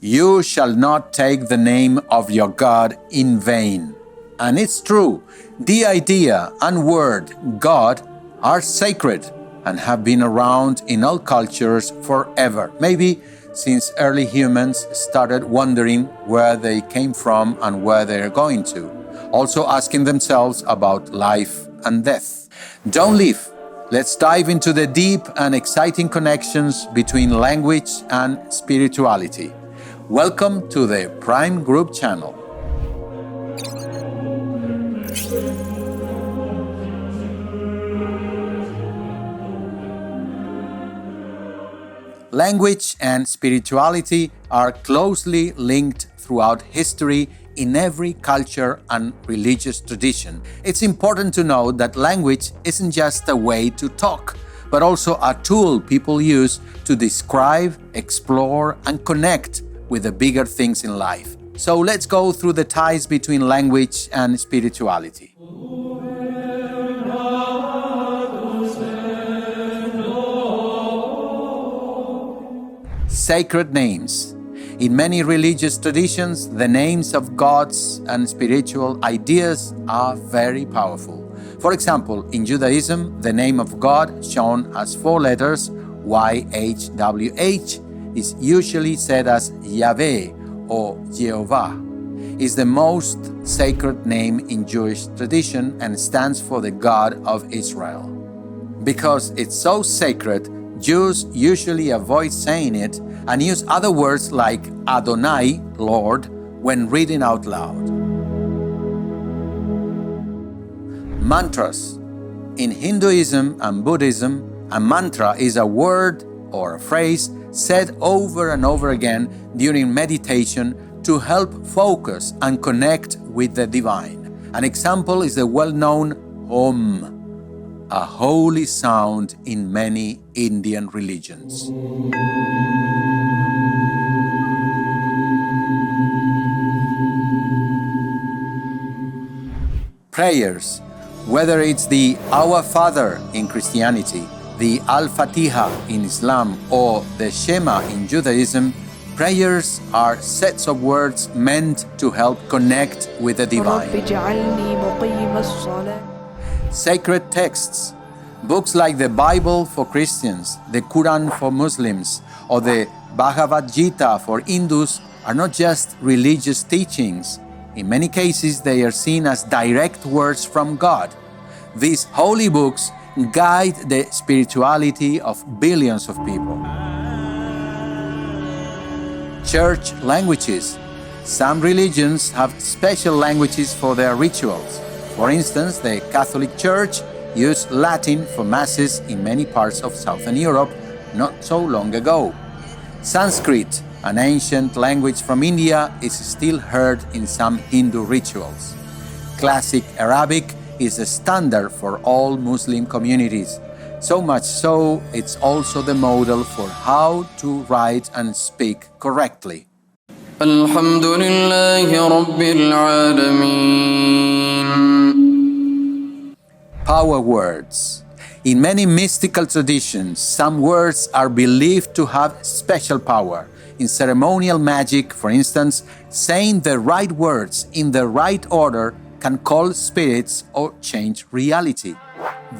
You shall not take the name of your God in vain. And it's true, the idea and word God are sacred and have been around in all cultures forever, maybe since early humans started wondering where they came from and where they're going to, also asking themselves about life and death. Don't leave. Let's dive into the deep and exciting connections between language and spirituality. Welcome to the PrimeGroup channel. Language and spirituality are closely linked throughout history in every culture and religious tradition. It's important to know that language isn't just a way to talk, but also a tool people use to describe, explore, and connect with the bigger things in life. So let's go through the ties between language and spirituality. Sacred names. In many religious traditions, the names of gods and spiritual ideas are very powerful. For example, in Judaism, the name of God, shown as 4 letters, YHWH, is usually said as Yahweh or Jehovah. Is the most sacred name in Jewish tradition and stands for the God of Israel. Because it's so sacred, Jews usually avoid saying it and use other words like Adonai, Lord, when reading out loud. Mantras. In Hinduism and Buddhism, a mantra is a word or a phrase said over and over again during meditation to help focus and connect with the divine. An example is the well-known Om, a holy sound in many Indian religions. Prayers, whether it's the Our Father in Christianity, the Al-Fatiha in Islam, or the Shema in Judaism, prayers are sets of words meant to help connect with the divine. Sacred texts. Books like the Bible for Christians, the Quran for Muslims, or the Bhagavad Gita for Hindus are not just religious teachings. In many cases, they are seen as direct words from God. These holy books guide the spirituality of billions of people. Church languages. Some religions have special languages for their rituals. For instance, the Catholic Church used Latin for masses in many parts of Southern Europe not so long ago. Sanskrit, an ancient language from India, is still heard in some Hindu rituals. Classic Arabic is a standard for all Muslim communities. So much so, it's also the model for how to write and speak correctly. Alhamdulillahi Rabbil Alameen. Power words. In many mystical traditions, some words are believed to have special power. In ceremonial magic, for instance, saying the right words in the right order can call spirits or change reality.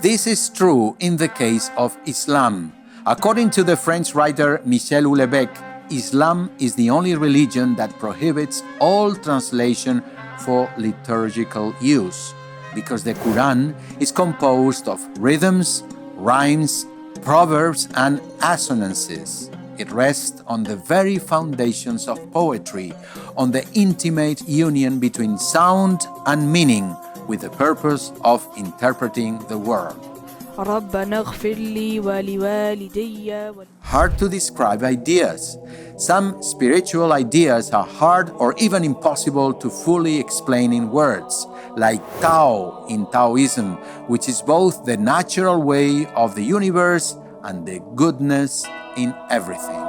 This is true in the case of Islam. According to the French writer Michel Houellebecq, Islam is the only religion that prohibits all translation for liturgical use, because the Quran is composed of rhythms, rhymes, proverbs, and assonances. It rests on the very foundations of poetry, on the intimate union between sound and meaning, with the purpose of interpreting the world. Hard to describe ideas. Some spiritual ideas are hard or even impossible to fully explain in words, like Tao in Taoism, which is both the natural way of the universe and the goodness in everything.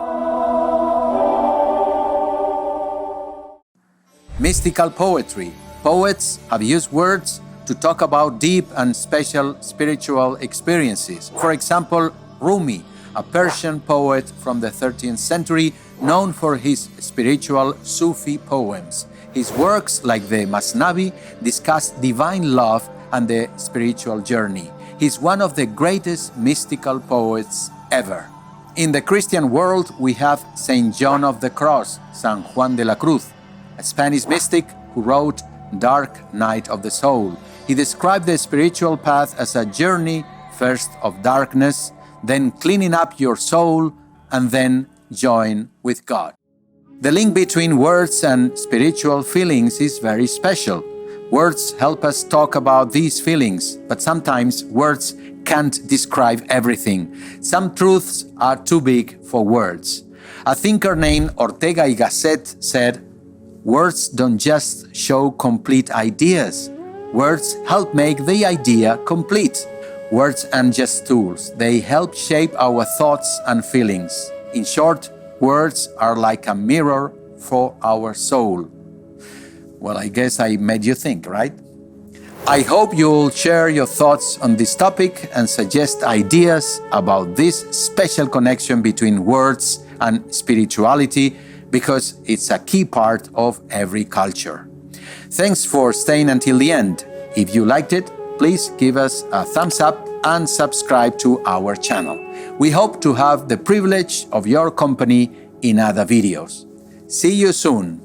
Mystical poetry. Poets have used words to talk about deep and special spiritual experiences. For example, Rumi, a Persian poet from the 13th century known for his spiritual Sufi poems. His works, like the Masnavi, discuss divine love and the spiritual journey. He's one of the greatest mystical poets ever. In the Christian world, we have Saint John of the Cross, San Juan de la Cruz, a Spanish mystic who wrote Dark Night of the Soul. He described the spiritual path as a journey, first of darkness, then cleaning up your soul, and then join with God. The link between words and spiritual feelings is very special. Words help us talk about these feelings, but sometimes words can't describe everything. Some truths are too big for words. A thinker named Ortega y Gasset said, "Words don't just show complete ideas. Words help make the idea complete." Words aren't just tools. They help shape our thoughts and feelings. In short, words are like a mirror for our soul. Well, I guess I made you think, right? I hope you'll share your thoughts on this topic and suggest ideas about this special connection between words and spirituality, because it's a key part of every culture. Thanks for staying until the end. If you liked it, please give us a thumbs up and subscribe to our channel. We hope to have the privilege of your company in other videos. See you soon.